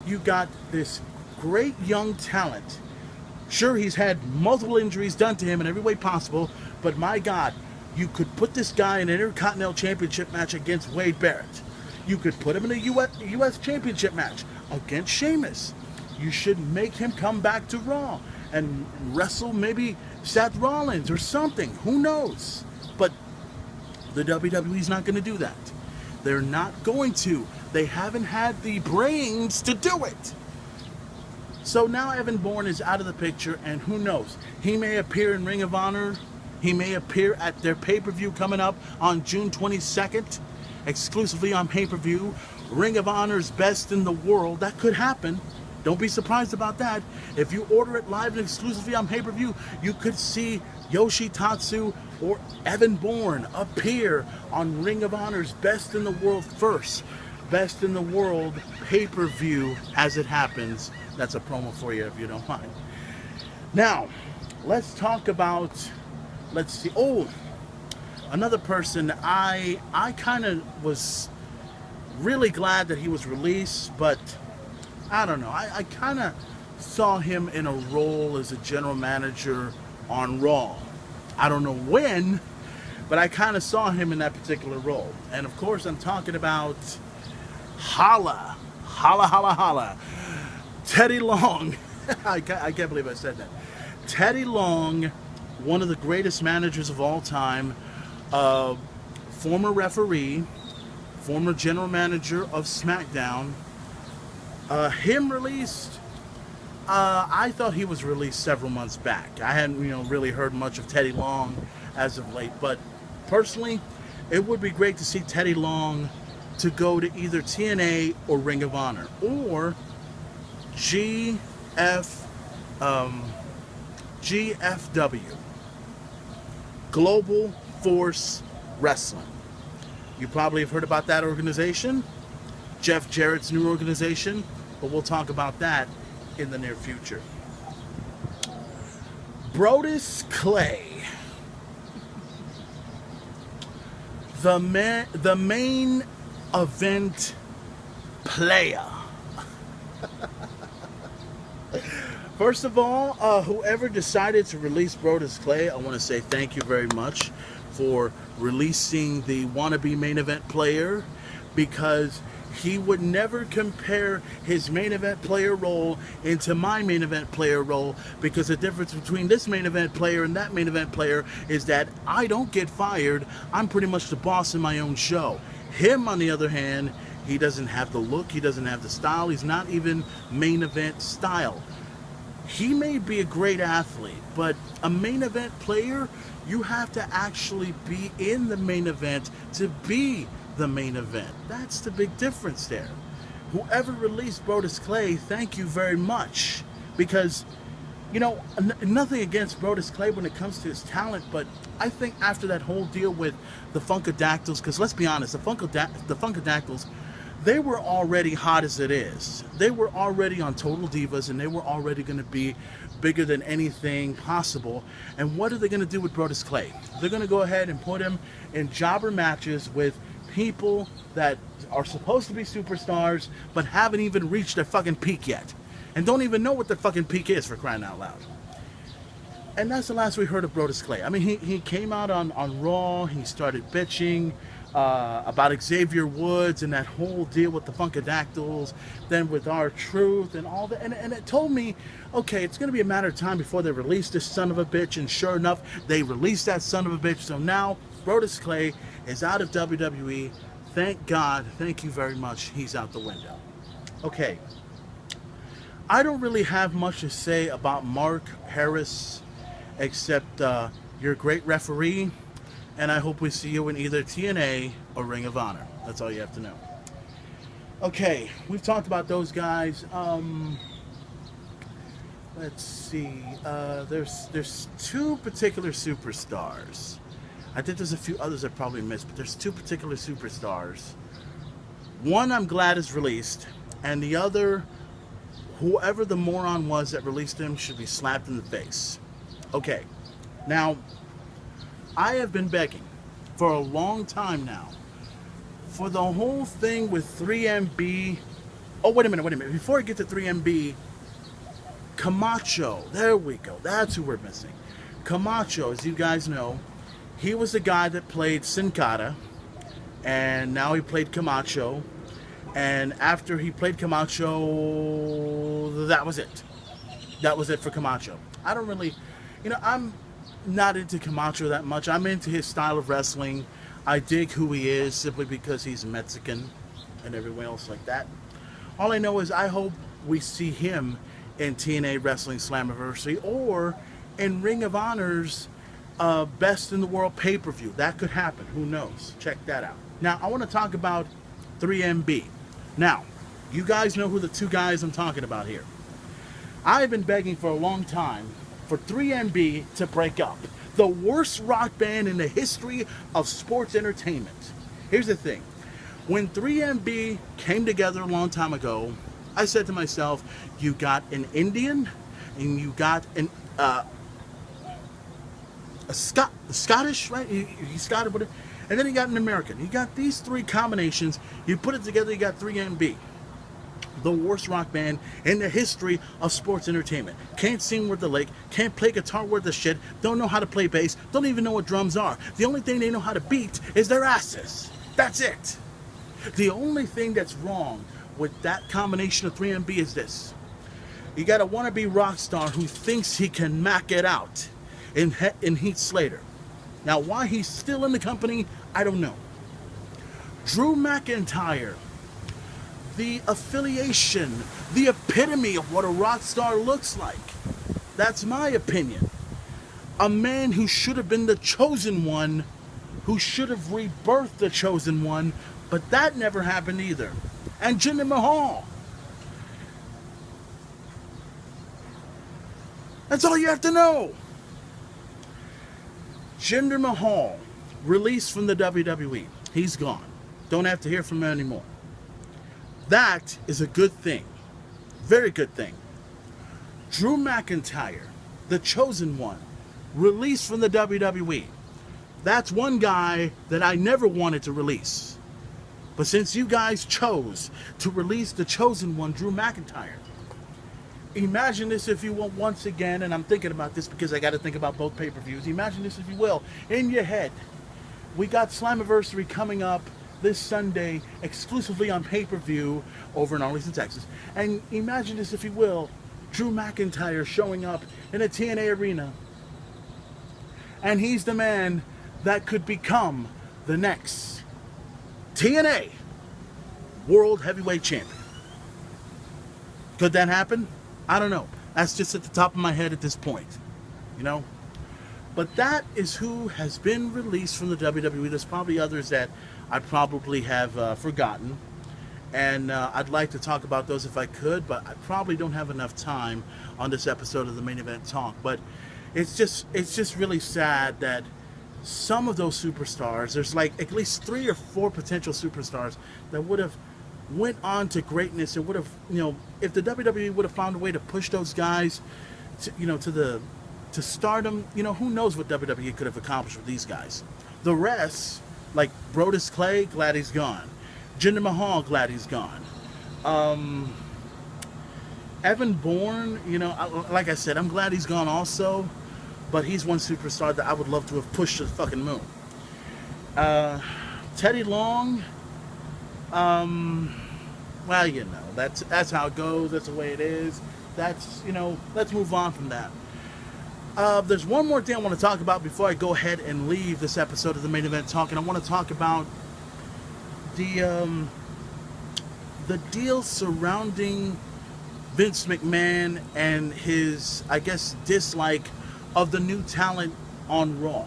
you got this great young talent. Sure, he's had multiple injuries done to him in every way possible, but my God, you could put this guy in an Intercontinental Championship match against Wade Barrett. You could put him in a US Championship match against Sheamus. You should make him come back to Raw and wrestle maybe Seth Rollins or something. Who knows? But the WWE's not going to do that. They're not going to. They haven't had the brains to do it. So now Evan Bourne is out of the picture, and who knows? He may appear in Ring of Honor. He may appear at their pay-per-view coming up on June 22nd, exclusively on pay-per-view. Ring of Honor's Best in the World. That could happen. Don't be surprised about that. If you order it live and exclusively on pay-per-view, you could see Yoshitatsu or Evan Bourne appear on Ring of Honor's Best in the World first. Best in the World pay-per-view as it happens. That's a promo for you if you don't mind. Now, let's talk about, let's see, another person. I kind of was really glad that he was released, but I don't know. I kind of saw him in a role as a general manager on Raw. I don't know when, but I kind of saw him in that particular role. And of course, I'm talking about Holla. Teddy Long. I can't believe I said that. Teddy Long, one of the greatest managers of all time, former referee, former general manager of SmackDown. Him released, I thought he was released several months back. I hadn't, really heard much of Teddy Long as of late, but personally, it would be great to see Teddy Long to go to either TNA or Ring of Honor, or GFW, Global Force Wrestling. You probably have heard about that organization, Jeff Jarrett's new organization, but we'll talk about that in the near future. Brodus Clay, the main event player. First of all, whoever decided to release Brodus Clay, I want to say thank you very much for releasing the wannabe main event player, because he would never compare his main event player role into my main event player role, because the difference between this main event player and that main event player is that I don't get fired. I'm pretty much the boss in my own show. Him, on the other hand, he doesn't have the look, he doesn't have the style, he's not even main event style. He may be a great athlete, but a main event player, you have to actually be in the main event to be the main event. That's the big difference there. Whoever released Brodus Clay, thank you very much. Because, nothing against Brodus Clay when it comes to his talent, but I think after that whole deal with the Funkadactyls, because let's be honest, the Funkadactyls, they were already hot as it is. They were already on Total Divas, and they were already going to be bigger than anything possible. And what are they going to do with Brodus Clay? They're going to go ahead and put him in jobber matches with people that are supposed to be superstars, but haven't even reached their fucking peak yet. And don't even know what their fucking peak is, for crying out loud. And that's the last we heard of Brodus Clay. I mean, he came out on Raw, he started bitching about Xavier Woods and that whole deal with the Funkadactyls, then with R-Truth and all that, and it told me, okay, it's going to be a matter of time before they release this son of a bitch, and sure enough, they released that son of a bitch. So now Brodus Clay is out of WWE. Thank God, thank you very much, he's out the window. Okay, I don't really have much to say about Mark Harris, except you're a great referee, and I hope we see you in either TNA or Ring of Honor. That's all you have to know. Okay, we've talked about those guys. Let's see. There's two particular superstars. I think there's a few others I probably missed, but there's two particular superstars. One I'm glad is released, and the other, whoever the moron was that released him should be slapped in the face. Okay, now, I have been begging for a long time now for the whole thing with 3MB Oh, wait a minute. Before I get to 3MB, Camacho. There we go. That's who we're missing. Camacho, as you guys know, he was the guy that played Sin Cara, and now he played Camacho. And after he played Camacho, that was it. That was it for Camacho. I don't really, I'm not into Camacho that much. I'm into his style of wrestling. I dig who he is simply because he's Mexican and everyone else like that. All I know is I hope we see him in TNA Wrestling Slammiversary or in Ring of Honor's Best in the World pay-per-view. That could happen. Who knows? Check that out. Now, I want to talk about 3MB. Now, you guys know who the two guys I'm talking about here. I've been begging for a long time for 3MB to break up. The worst rock band in the history of sports entertainment. Here's the thing. When 3MB came together a long time ago, I said to myself, you got an Indian and you got an Scottish, right? He's Scottish, whatever. And then you got an American. You got these three combinations. You put it together, you got 3MB. The worst rock band in the history of sports entertainment. Can't sing worth the lick, can't play guitar worth the shit, don't know how to play bass, don't even know what drums are. The only thing they know how to beat is their asses. That's it. The only thing that's wrong with that combination of 3MB is this. You got a wannabe rock star who thinks he can mac it out in Heath Slater. Now, why he's still in the company, I don't know. Drew McIntyre, the affiliation, the epitome of what a rock star looks like. That's my opinion. A man who should have been the chosen one, who should have rebirthed the chosen one, but that never happened either. And Jinder Mahal. That's all you have to know. Jinder Mahal, released from the WWE. He's gone. Don't have to hear from him anymore. That is a good thing. Very good thing. Drew McIntyre, the chosen one, released from the WWE. That's one guy that I never wanted to release. But since you guys chose to release the chosen one, Drew McIntyre, imagine this, if you will, once again, and I'm thinking about this because I got to think about both pay-per-views. Imagine this, if you will, in your head. We got Slammiversary coming up this Sunday, exclusively on pay-per-view over in Arlington, Texas. And imagine this, if you will, Drew McIntyre showing up in a TNA arena. And he's the man that could become the next TNA World Heavyweight Champion. Could that happen? I don't know. That's just at the top of my head at this point. But that is who has been released from the WWE. There's probably others that I probably have forgotten. And I'd like to talk about those if I could, but I probably don't have enough time on this episode of the Main Event Talk. But it's just really sad that some of those superstars, there's like at least 3 or 4 potential superstars that would have went on to greatness and would have, if the WWE would have found a way to push those guys to, to stardom, who knows what WWE could have accomplished with these guys. The rest, like Brodus Clay, glad he's gone. Jinder Mahal, glad he's gone. Evan Bourne, like I said, I'm glad he's gone also, but he's one superstar that I would love to have pushed to the fucking moon. Teddy Long, well, that's how it goes. That's the way it is. That's, let's move on from that. There's one more thing I want to talk about before I go ahead and leave this episode of the Main Event Talk, and I want to talk about the deal surrounding Vince McMahon and his, I guess, dislike of the new talent on Raw.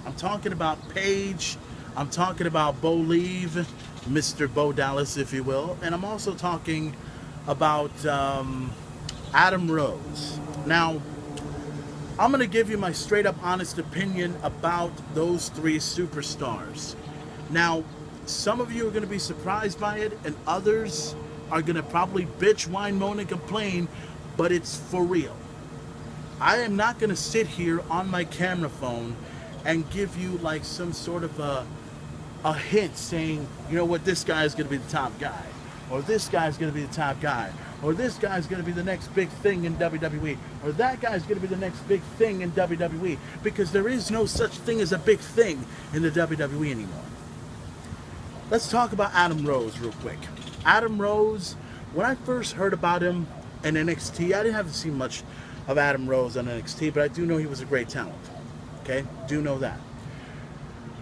I'm talking about Paige. I'm talking about Bo Leave, Mr. Bo Dallas, if you will. And I'm also talking about Adam Rose. Now, I'm going to give you my straight up honest opinion about those 3 superstars. Now, some of you are going to be surprised by it, and others are going to probably bitch, whine, moan, and complain, but it's for real. I am not going to sit here on my camera phone and give you like some sort of a hint saying, you know what, this guy is going to be the top guy. or this guy's going to be the top guy, or this guy's going to be the next big thing in WWE, or that guy's going to be the next big thing in WWE, because there is no such thing as a big thing in the WWE anymore. Let's talk about Adam Rose real quick. Adam Rose, when I first heard about him in NXT, I didn't have to see much of Adam Rose on NXT, but I do know he was a great talent. Okay? Do know that.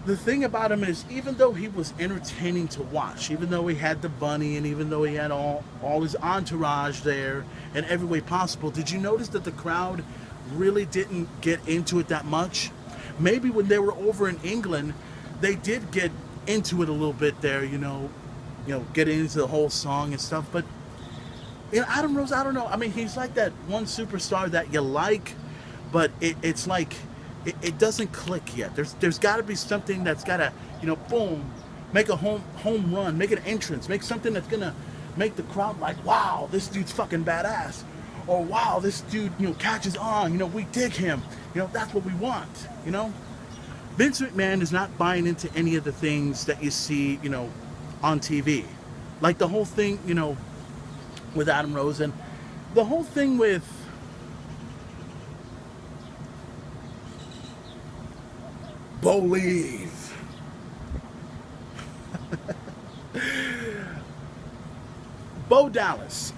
The thing about him is, even though he was entertaining to watch, even though he had the bunny, and even though he had all his entourage there in every way possible, did you notice that the crowd really didn't get into it that much? Maybe when they were over in England, they did get into it a little bit there, you know, getting into the whole song and stuff. But you know, Adam Rose, I don't know. I mean, he's like that one superstar that you like, but it's like it doesn't click yet. There's got to be something that's got to, you know, boom, make a home run, make an entrance, make something that's gonna make the crowd like, wow, this dude's fucking badass, or wow, this dude, you know, catches on. You know, we dig him. You know, that's what we want. You know. Vince McMahon is not buying into any of the things that you see, you know, on TV. Like the whole thing, you know, with Adam Rose, and the whole thing with Believe. Bo Dallas.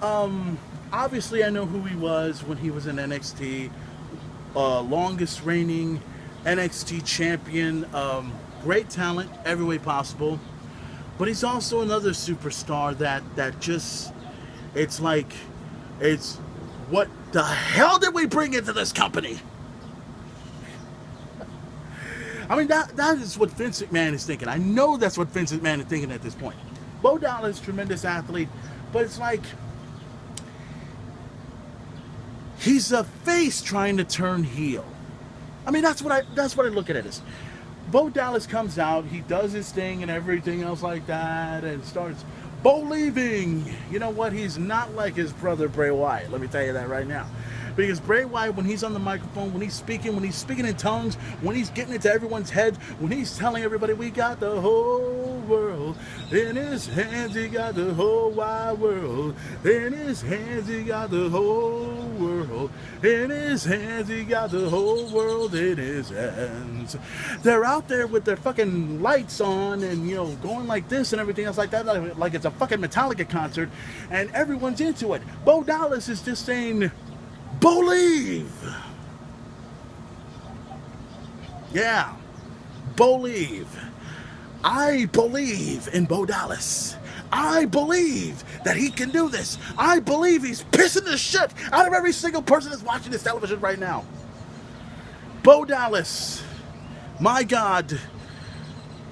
Obviously I know who he was when he was in NXT. Longest reigning NXT champion, great talent every way possible, but he's also another superstar that just, it's like, it's, what the hell did we bring into this company? I mean, that is what Vince McMahon is thinking. I know that's what Vince McMahon is thinking at this point. Bo Dallas, tremendous athlete, but it's like, he's a face trying to turn heel. I mean, that's what I look at it as. Bo Dallas comes out, he does his thing and everything else like that, and starts believing. You know what? He's not like his brother Bray Wyatt. Let me tell you that right now. Because Bray Wyatt, when he's on the microphone, when he's speaking in tongues, when he's getting into everyone's head, when he's telling everybody we got the whole world in his hands, he got the whole wide world in his hands, he got the whole world in his hands, he got the whole world in his hands. They're out there with their fucking lights on and, you know, going like this and everything else like that, like it's a fucking Metallica concert, and everyone's into it. Bo Dallas is just saying, believe. Yeah, believe. I believe in Bo Dallas. I believe that he can do this. I believe he's pissing the shit out of every single person that's watching this television right now. Bo Dallas, my God,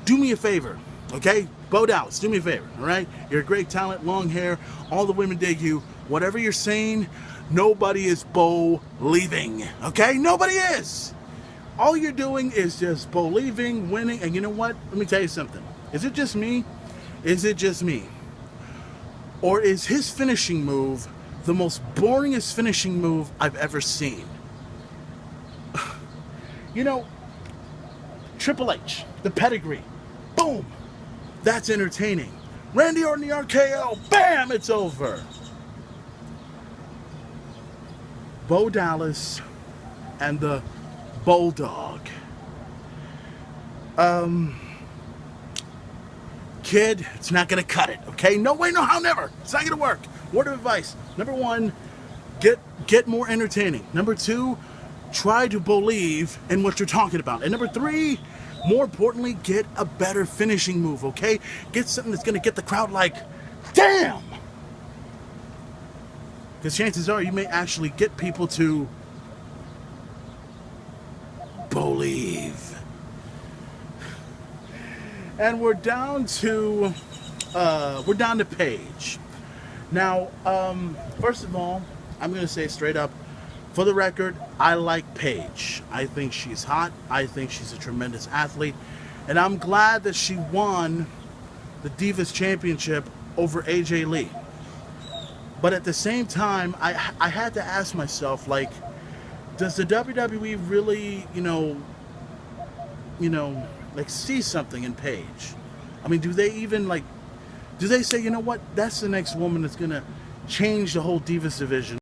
do me a favor, okay? Bo Dallas, do me a favor, all right? You're a great talent, long hair, all the women dig you. Whatever you're saying, nobody is believing, okay? Nobody is. All you're doing is just believing, winning, and you know what? Let me tell you something. Is it just me? Is it just me? Or is his finishing move the most boringest finishing move I've ever seen? You know, Triple H, the pedigree, boom, that's entertaining. Randy Orton, the RKO, bam, it's over. Bo Dallas and the Bulldog. Kid, it's not gonna cut it, okay? No way, no how, never. It's not gonna work. Word of advice. Number one, get more entertaining. Number two, try to believe in what you're talking about. And number three, more importantly, get a better finishing move, okay? Get something that's gonna get the crowd like, damn! Because chances are you may actually get people to believe. And we're down to Paige. Now, first of all, I'm going to say straight up, for the record, I like Paige. I think she's hot. I think she's a tremendous athlete. And I'm glad that she won the Divas Championship over AJ Lee. But at the same time, I had to ask myself, like, does the WWE really, like see something in Paige? I mean, do they even, like, Do they say, you know what, that's the next woman that's going to change the whole Divas division?